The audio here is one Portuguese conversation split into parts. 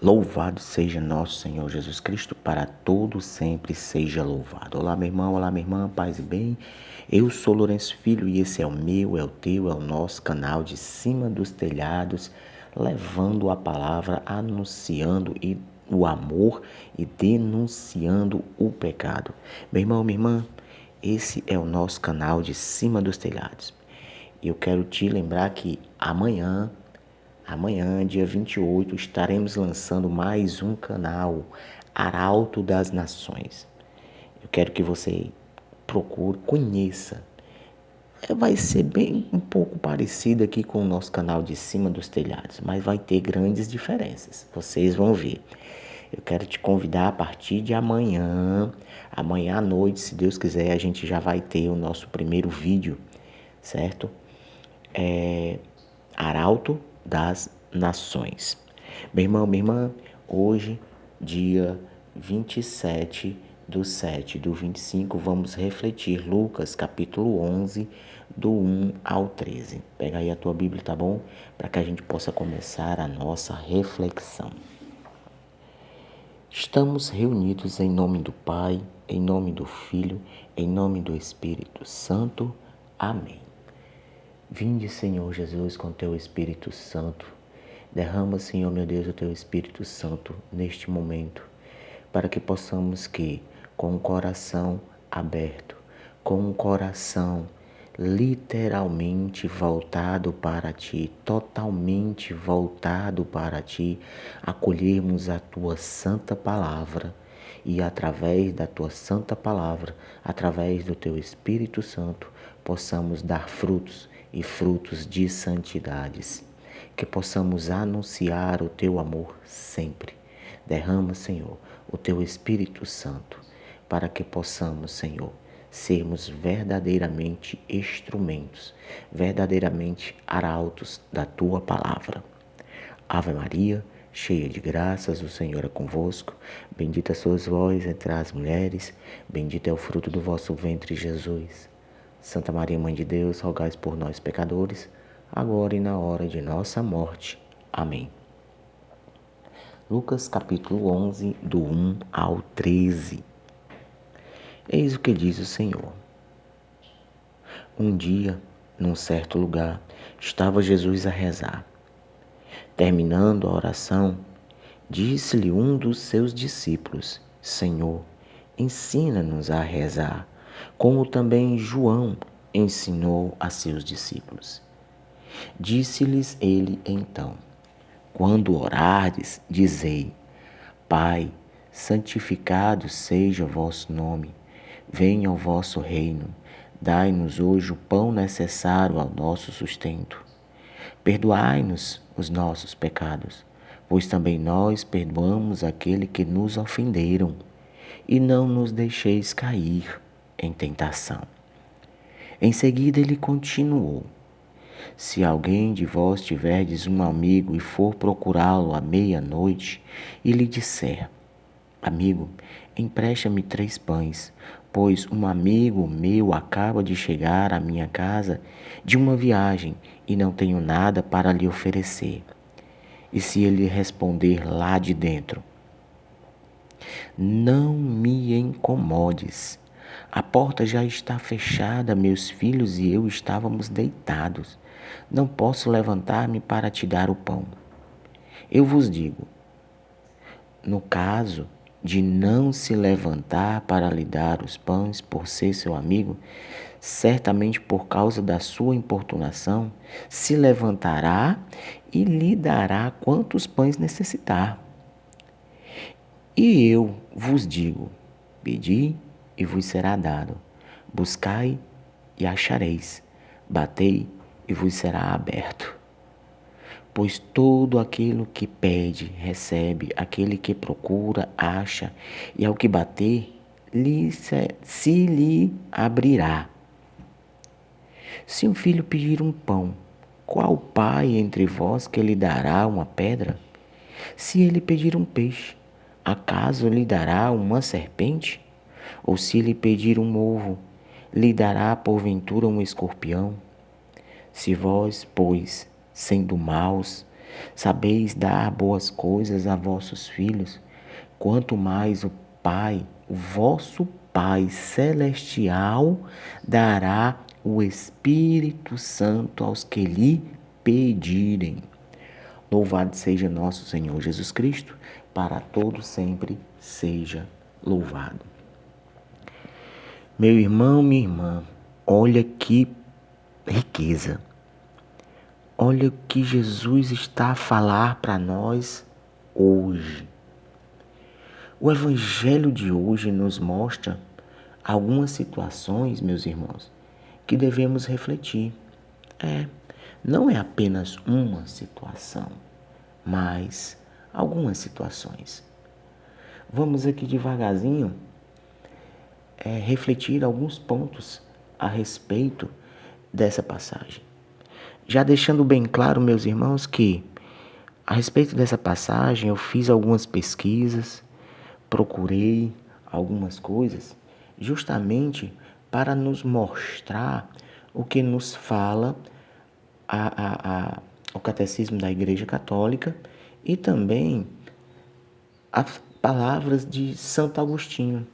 Louvado seja nosso Senhor Jesus Cristo, para todo sempre seja louvado. Olá, meu irmão, olá, minha irmã, paz e bem. Eu sou Lourenço Filho e esse é o meu, é o teu, é o nosso canal de Cima dos Telhados, levando a palavra, anunciando o amor e denunciando o pecado. Meu irmão, minha irmã, esse é o nosso canal de Cima dos Telhados. Eu quero te lembrar que amanhã, dia 28, estaremos lançando mais um canal, Arauto das Nações. Eu quero que você procure, conheça. Vai ser bem um pouco parecido aqui com o nosso canal de Cima dos Telhados, mas vai ter grandes diferenças. Vocês vão ver. Eu quero te convidar a partir de amanhã à noite, se Deus quiser, a gente já vai ter o nosso primeiro vídeo, certo? Arauto das Nações. Meu irmão, minha irmã, hoje, dia 27/7/25, vamos refletir Lucas, capítulo 11, do 1 ao 13. Pega aí a tua Bíblia, tá bom? Para que a gente possa começar a nossa reflexão. Estamos reunidos em nome do Pai, em nome do Filho, em nome do Espírito Santo. Amém. Vinde, Senhor Jesus, com teu Espírito Santo. Derrama, Senhor, meu Deus, o teu Espírito Santo neste momento, para que possamos com o coração aberto, com o coração literalmente voltado para Ti, totalmente voltado para Ti, acolhermos a Tua Santa Palavra e através da Tua Santa Palavra, através do Teu Espírito Santo, possamos dar frutos e frutos de santidades, que possamos anunciar o Teu amor sempre. Derrama, Senhor, o Teu Espírito Santo, para que possamos, Senhor, sermos verdadeiramente instrumentos, verdadeiramente arautos da Tua Palavra. Ave Maria, cheia de graças, o Senhor é convosco. Bendita sois vós entre as mulheres, bendito é o fruto do vosso ventre, Jesus. Santa Maria, Mãe de Deus, rogai por nós, pecadores, agora e na hora de nossa morte. Amém. Lucas capítulo 11, do 1 ao 13. Eis o que diz o Senhor. Um dia, num certo lugar, estava Jesus a rezar. Terminando a oração, disse-lhe um dos seus discípulos: Senhor, ensina-nos a rezar, como também João ensinou a seus discípulos. Disse-lhes ele então: Quando orardes, dizei: Pai, santificado seja o vosso nome, venha o vosso reino, dai-nos hoje o pão necessário ao nosso sustento. Perdoai-nos os nossos pecados, pois também nós perdoamos aquele que nos ofenderam, e não nos deixeis cair em tentação. Em seguida ele continuou: Se alguém de vós tiverdes um amigo e for procurá-lo à meia-noite e lhe disser: Amigo, empresta-me 3 pães, pois um amigo meu acaba de chegar à minha casa de uma viagem e não tenho nada para lhe oferecer. E se ele responder lá de dentro: Não me incomodes, a porta já está fechada, meus filhos e eu estávamos deitados. Não posso levantar-me para te dar o pão. Eu vos digo, no caso de não se levantar para lhe dar os pães por ser seu amigo, certamente por causa da sua importunação, se levantará e lhe dará quantos pães necessitar. E eu vos digo, pedi e vos será dado, buscai e achareis, batei e vos será aberto. Pois todo aquilo que pede, recebe, aquele que procura, acha, e ao que bater, se lhe abrirá. Se um filho pedir um pão, qual pai entre vós que lhe dará uma pedra? Se ele pedir um peixe, acaso lhe dará uma serpente? Ou se lhe pedir um ovo, lhe dará porventura um escorpião? Se vós, pois, sendo maus, Sabeis dar boas coisas a vossos filhos, quanto mais o Pai, o vosso Pai celestial, dará o Espírito Santo aos que lhe pedirem. Louvado seja nosso Senhor Jesus Cristo, para todo sempre seja louvado. Meu irmão, minha irmã, olha que riqueza. Olha o que Jesus está a falar para nós hoje. O Evangelho de hoje nos mostra algumas situações, meus irmãos, que devemos refletir. Não é apenas uma situação, mas algumas situações. Vamos aqui devagarzinho refletir alguns pontos a respeito dessa passagem. Já deixando bem claro, meus irmãos, que a respeito dessa passagem eu fiz algumas pesquisas, procurei algumas coisas, justamente para nos mostrar o que nos fala o Catecismo da Igreja Católica e também as palavras de Santo Agostinho.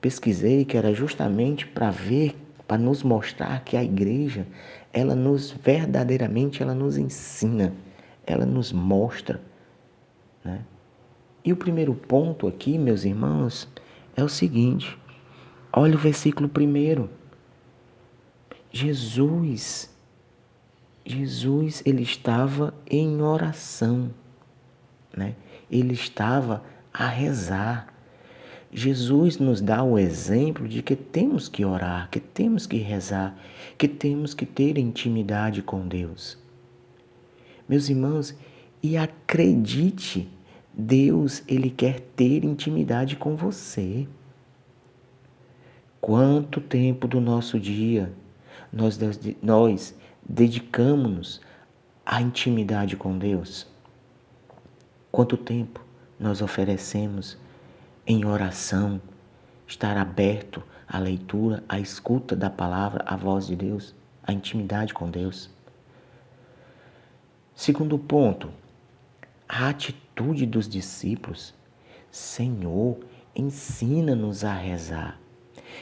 Pesquisei que era justamente para ver, para nos mostrar que a igreja, ela verdadeiramente nos ensina, ela nos mostra, né? E o primeiro ponto aqui, meus irmãos, é o seguinte: olha o versículo 1. Jesus, ele estava em oração, né? Ele estava a rezar. Jesus nos dá o exemplo de que temos que orar, que temos que rezar, que temos que ter intimidade com Deus. Meus irmãos, e acredite, Deus, Ele quer ter intimidade com você. Quanto tempo do nosso dia nós dedicamos à intimidade com Deus? Quanto tempo nós oferecemos em oração, estar aberto à leitura, à escuta da palavra, à voz de Deus, à intimidade com Deus? Segundo ponto, a atitude dos discípulos. Senhor, ensina-nos a rezar.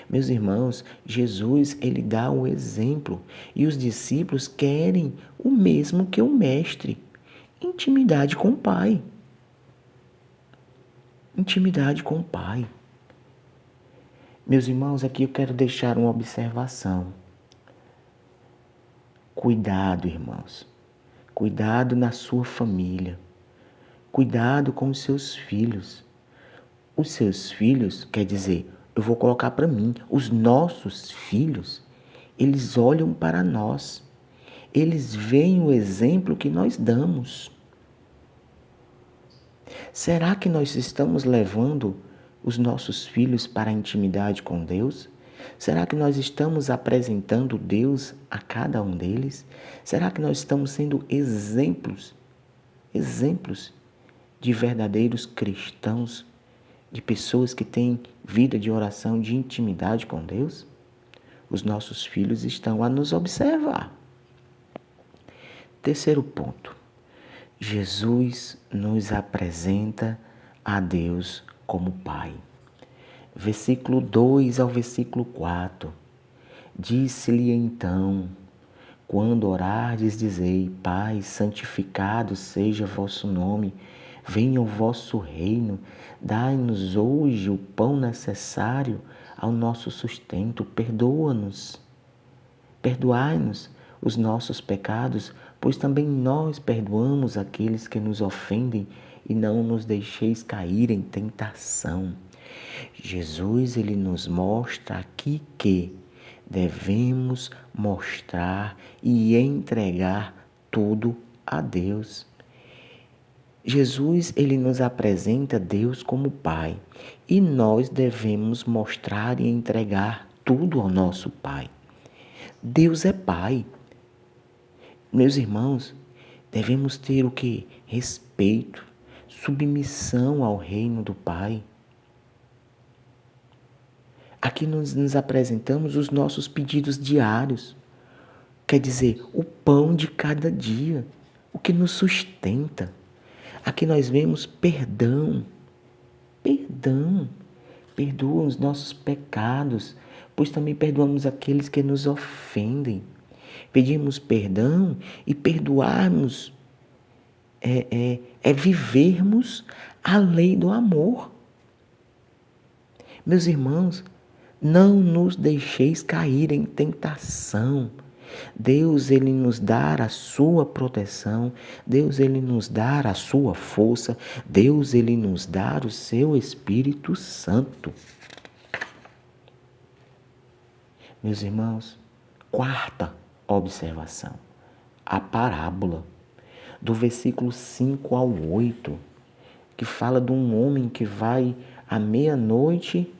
Meus irmãos, Jesus, ele dá o exemplo e os discípulos querem o mesmo que o mestre: intimidade com o Pai. Intimidade com o Pai. Meus irmãos, aqui eu quero deixar uma observação. Cuidado, irmãos. Cuidado na sua família. Cuidado com os seus filhos. Os seus filhos, quer dizer, eu vou colocar para mim, os nossos filhos, eles olham para nós. Eles veem o exemplo que nós damos. Será que nós estamos levando os nossos filhos para a intimidade com Deus? Será que nós estamos apresentando Deus a cada um deles? Será que nós estamos sendo exemplos de verdadeiros cristãos, de pessoas que têm vida de oração, de intimidade com Deus? Os nossos filhos estão a nos observar. Terceiro ponto. Jesus nos apresenta a Deus como Pai. Versículo 2 ao versículo 4. Disse-lhe então: quando orardes, dizei: Pai, santificado seja vosso nome, venha o vosso reino, dai-nos hoje o pão necessário ao nosso sustento, perdoai-nos os nossos pecados, pois também nós perdoamos aqueles que nos ofendem, e não nos deixeis cair em tentação. Jesus, ele nos mostra aqui que devemos mostrar e entregar tudo a Deus. Jesus, ele nos apresenta Deus como Pai, e nós devemos mostrar e entregar tudo ao nosso Pai. Deus é Pai. Meus irmãos, devemos ter o quê? Respeito, submissão ao reino do Pai. Aqui nós nos apresentamos os nossos pedidos diários. Quer dizer, o pão de cada dia. o que nos sustenta. Aqui nós vemos perdão. Perdão. Perdoa os nossos pecados, pois também perdoamos aqueles que nos ofendem. Pedimos perdão e perdoarmos é vivermos a lei do amor. Meus irmãos, não nos deixeis cair em tentação. Deus, Ele nos dá a sua proteção. Deus, Ele nos dá a sua força. Deus, Ele nos dá o seu Espírito Santo. Meus irmãos, quarta observação. A parábola do versículo 5 ao 8, que fala de um homem que vai à meia-noite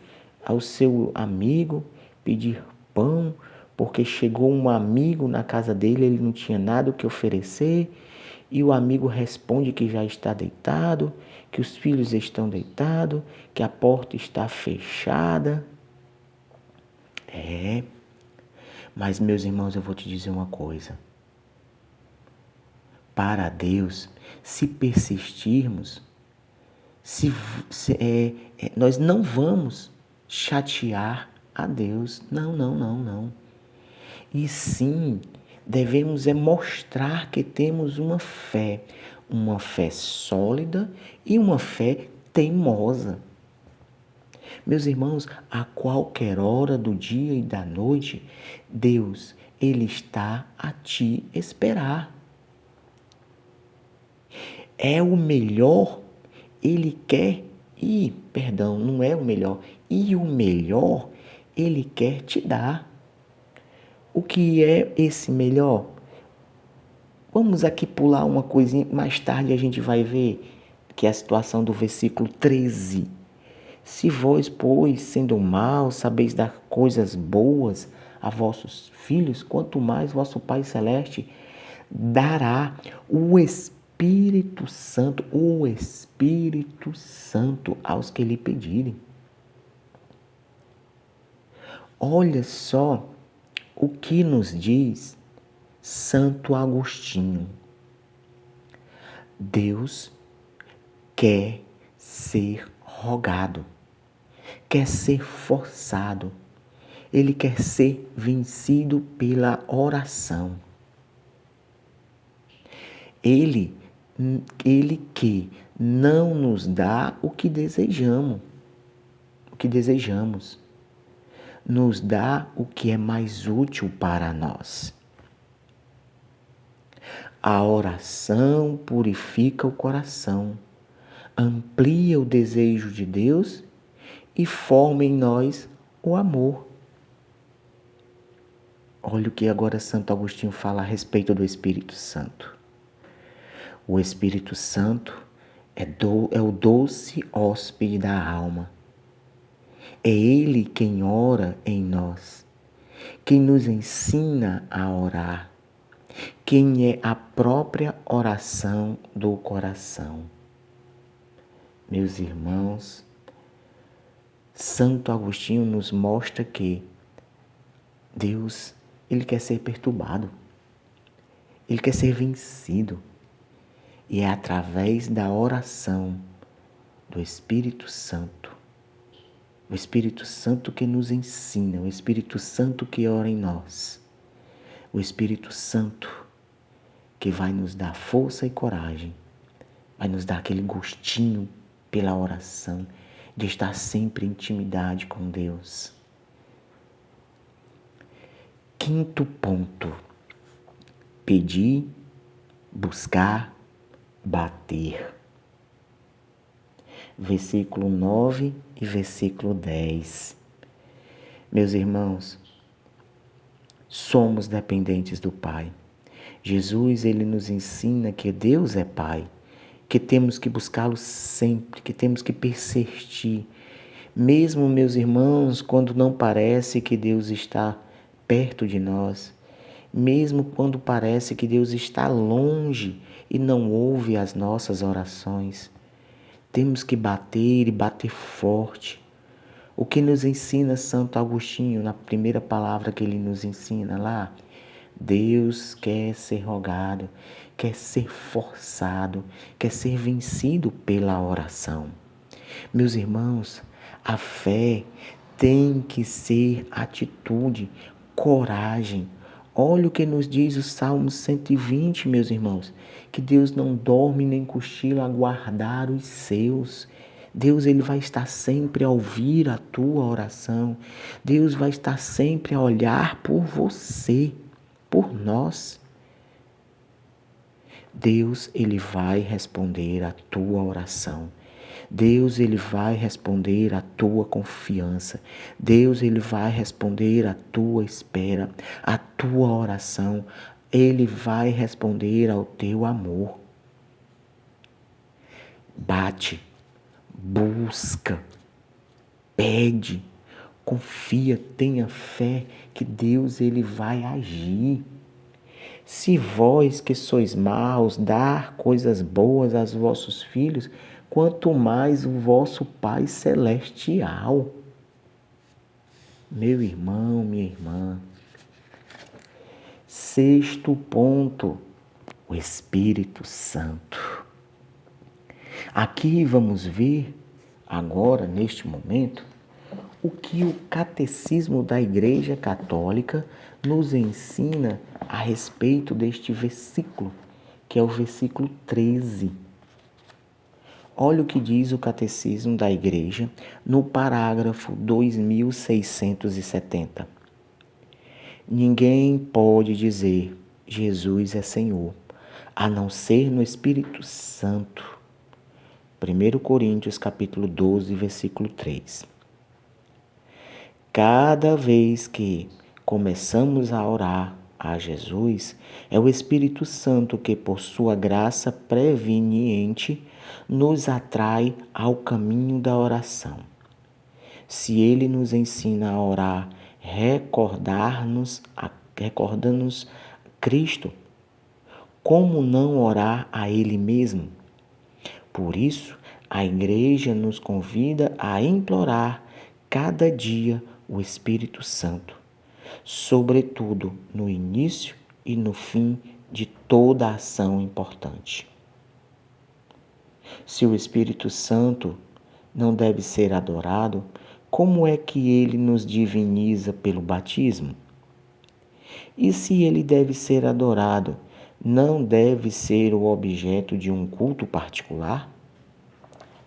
ao seu amigo pedir pão, porque chegou um amigo na casa dele, ele não tinha nada o que oferecer, e o amigo responde que já está deitado, que os filhos estão deitados, que a porta está fechada. Mas meus irmãos, eu vou te dizer uma coisa. Para Deus, se persistirmos, nós não vamos chatear a Deus. Não. E sim, devemos mostrar que temos uma fé sólida e uma fé teimosa. Meus irmãos, a qualquer hora do dia e da noite, Deus, Ele está a te esperar. É o melhor, Ele quer, não é o melhor, e o melhor Ele quer te dar. O que é esse melhor? Vamos aqui pular uma coisinha, mais tarde a gente vai ver, que é a situação do versículo 13. Se vós, pois, sendo maus, sabeis dar coisas boas a vossos filhos, quanto mais vosso Pai Celeste dará o Espírito Santo aos que lhe pedirem. Olha só o que nos diz Santo Agostinho. Deus quer ser rogado, quer ser forçado, Ele quer ser vencido pela oração. Ele que não nos dá o que desejamos, nos dá o que é mais útil para nós. A oração purifica o coração, amplia o desejo de Deus e forma em nós o amor. Olha o que agora Santo Agostinho fala a respeito do Espírito Santo. O Espírito Santo é o doce hóspede da alma. É Ele quem ora em nós, quem nos ensina a orar, quem é a própria oração do coração. Meus irmãos, Santo Agostinho nos mostra que Deus, Ele quer ser perturbado, Ele quer ser vencido. E é através da oração do Espírito Santo, o Espírito Santo que nos ensina, o Espírito Santo que ora em nós, o Espírito Santo que vai nos dar força e coragem, vai nos dar aquele gostinho pela oração, de estar sempre em intimidade com Deus. Quinto ponto: pedir, buscar, bater. Versículo 9 e versículo 10. Meus irmãos, somos dependentes do Pai. Jesus, Ele nos ensina que Deus é Pai, que temos que buscá-lo sempre, que temos que persistir. Mesmo, meus irmãos, quando não parece que Deus está perto de nós, mesmo quando parece que Deus está longe e não ouve as nossas orações, temos que bater e bater forte. O que nos ensina Santo Agostinho, na primeira palavra que ele nos ensina lá? Deus quer ser rogado, quer ser forçado, quer ser vencido pela oração. Meus irmãos, a fé tem que ser atitude, coragem. Olha o que nos diz o Salmo 120, meus irmãos, que Deus não dorme nem cochila a guardar os seus. Deus, ele vai estar sempre a ouvir a tua oração. Deus vai estar sempre a olhar por você, por nós. Deus, ele vai responder a tua oração. Deus, ele vai responder a tua confiança. Deus, ele vai responder a tua espera, a tua oração. Ele vai responder ao teu amor. Bate, busca, pede, confia, tenha fé que Deus, ele vai agir. Se vós que sois maus, dar coisas boas aos vossos filhos, quanto mais o vosso Pai Celestial. Meu irmão, minha irmã. Sexto ponto, o Espírito Santo. Aqui vamos ver, agora, neste momento, o que o Catecismo da Igreja Católica nos ensina a respeito deste versículo, que é o versículo 13. Olha o que diz o Catecismo da Igreja no parágrafo 2670. Ninguém pode dizer Jesus é Senhor, a não ser no Espírito Santo. 1 Coríntios capítulo 12, versículo 3. Cada vez que começamos a orar a Jesus, é o Espírito Santo que, por sua graça preveniente, nos atrai ao caminho da oração. Se ele nos ensina a orar, recordando-nos Cristo, como não orar a Ele mesmo? Por isso, a Igreja nos convida a implorar cada dia o Espírito Santo, sobretudo no início e no fim de toda ação importante. Se o Espírito Santo não deve ser adorado, como é que ele nos diviniza pelo batismo? E se ele deve ser adorado, não deve ser o objeto de um culto particular?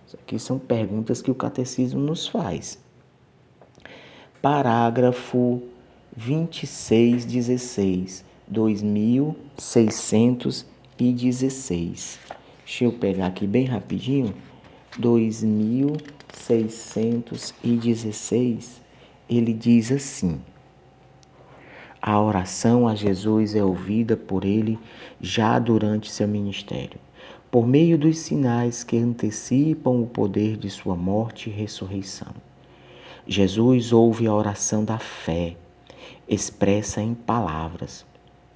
Isso aqui são perguntas que o Catecismo nos faz. Parágrafo 2616, 2616. Deixa eu pegar aqui bem rapidinho. 2616, ele diz assim: a oração a Jesus é ouvida por ele já durante seu ministério, por meio dos sinais que antecipam o poder de sua morte e ressurreição. Jesus ouve a oração da fé, expressa em palavras.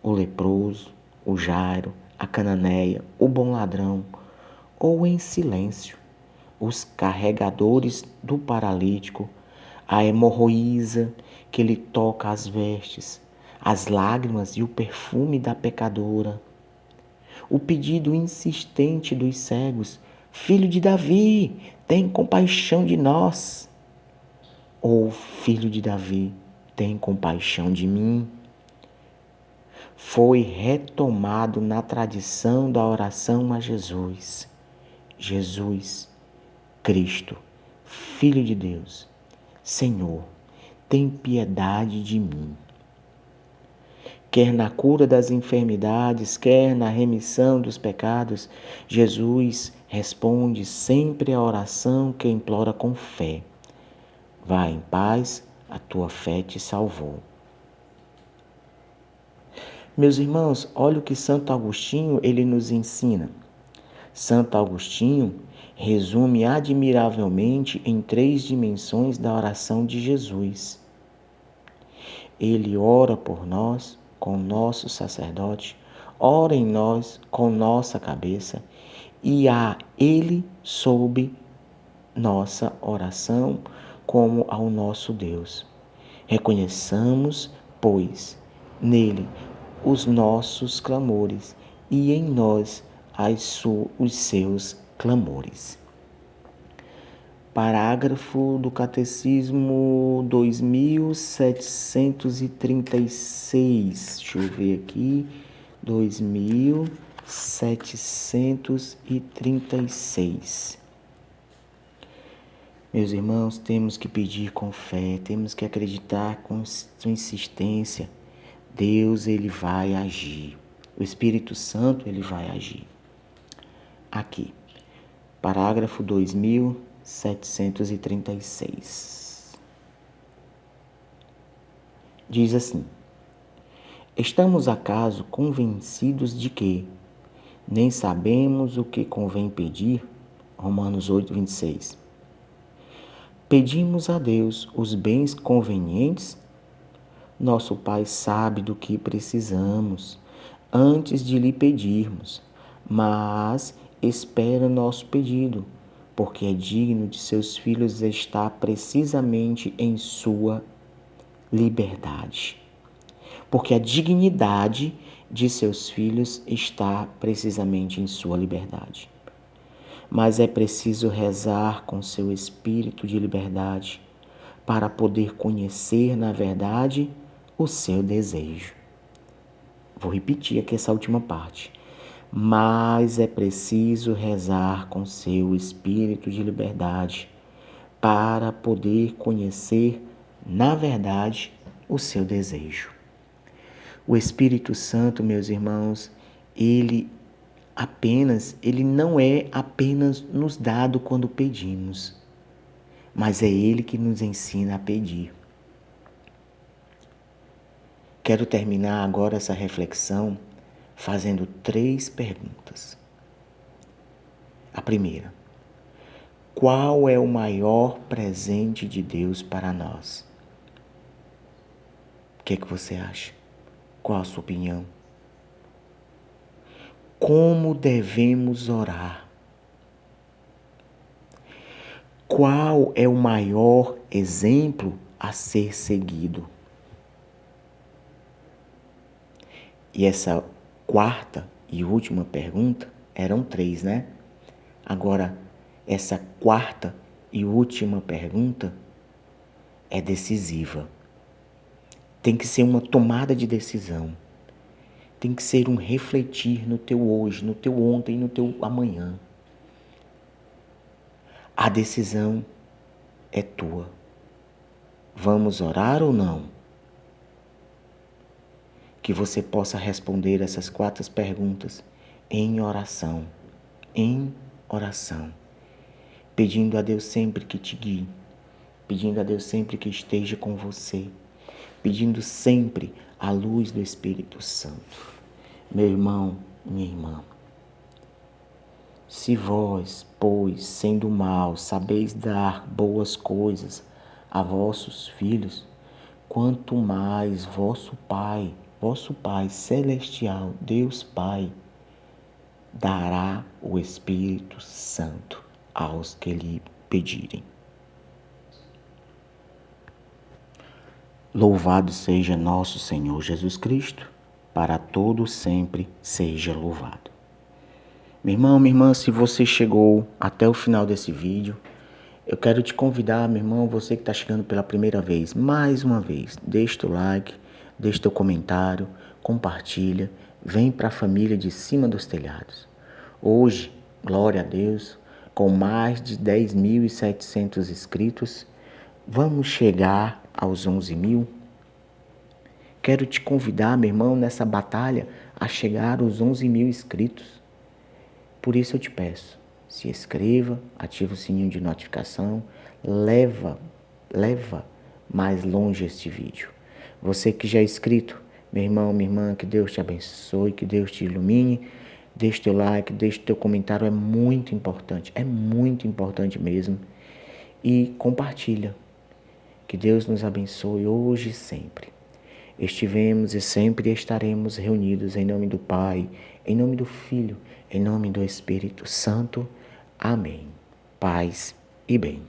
O leproso, o Jairo, a cananeia, o bom ladrão, ou em silêncio, os carregadores do paralítico, a hemorroísa que lhe toca as vestes, as lágrimas e o perfume da pecadora, o pedido insistente dos cegos: Filho de Davi, tem compaixão de nós. Ou Filho de Davi, tem compaixão de mim. Foi retomado na tradição da oração a Jesus. Jesus, Cristo, Filho de Deus, Senhor, tem piedade de mim. Quer na cura das enfermidades, quer na remissão dos pecados, Jesus responde sempre à oração que implora com fé. Vá em paz, a tua fé te salvou. Meus irmãos, olha o que Santo Agostinho ele nos ensina. Santo Agostinho resume admiravelmente em 3 dimensões da oração de Jesus. Ele ora por nós com nosso sacerdote, ora em nós com nossa cabeça e a Ele sob nossa oração como ao nosso Deus. Reconheçamos, pois, nele os nossos clamores e em nós os seus clamores. Parágrafo do Catecismo 2736. Deixa eu ver aqui. 2736. Meus irmãos, temos que pedir com fé, temos que acreditar com insistência. Deus, Ele vai agir. O Espírito Santo, Ele vai agir. Aqui, parágrafo 2736. Diz assim: estamos acaso convencidos de que nem sabemos o que convém pedir? Romanos 8, 26. Pedimos a Deus os bens convenientes? Nosso Pai sabe do que precisamos antes de lhe pedirmos, mas espera nosso pedido, porque é digno de seus filhos estar precisamente em sua liberdade. Porque a dignidade de seus filhos está precisamente em sua liberdade. Mas é preciso rezar com seu espírito de liberdade para poder conhecer, na verdade, o seu desejo. Vou repetir aqui essa última parte. Mas é preciso rezar com seu espírito de liberdade para poder conhecer, na verdade, o seu desejo. O Espírito Santo, meus irmãos, ele não é apenas nos dado quando pedimos, mas é Ele que nos ensina a pedir. Quero terminar agora essa reflexão fazendo 3 perguntas. A primeira: qual é o maior presente de Deus para nós? O que é que você acha? Qual a sua opinião? Como devemos orar? Qual é o maior exemplo a ser seguido? E essa quarta e última pergunta, eram 3, né? Agora, essa quarta e última pergunta é decisiva. Tem que ser uma tomada de decisão. Tem que ser um refletir no teu hoje, no teu ontem, no teu amanhã. A decisão é tua. Vamos orar ou não? Que você possa responder essas 4 perguntas em oração. Em oração. Pedindo a Deus sempre que te guie. Pedindo a Deus sempre que esteja com você. Pedindo sempre a luz do Espírito Santo. Meu irmão, minha irmã, se vós, pois, sendo maus, sabeis dar boas coisas a vossos filhos, quanto mais vosso Pai celestial, Deus Pai, dará o Espírito Santo aos que lhe pedirem. Louvado seja nosso Senhor Jesus Cristo, para todo sempre seja louvado. Meu irmão, minha irmã, se você chegou até o final desse vídeo, eu quero te convidar, meu irmão, você que está chegando pela primeira vez, mais uma vez, deixa teu like, deixa teu comentário, compartilha, vem para a família de Cima dos Telhados. Hoje, glória a Deus, com mais de 10.700 inscritos, vamos chegar aos 11.000. Quero te convidar, meu irmão, nessa batalha a chegar aos 11.000 inscritos. Por isso eu te peço, se inscreva, ativa o sininho de notificação, leva mais longe este vídeo. Você que já é inscrito, meu irmão, minha irmã, que Deus te abençoe, que Deus te ilumine. Deixe teu like, deixe teu comentário, é muito importante mesmo. E compartilha. Que Deus nos abençoe hoje e sempre. Estivemos e sempre estaremos reunidos em nome do Pai, em nome do Filho, em nome do Espírito Santo. Amém. Paz e bem.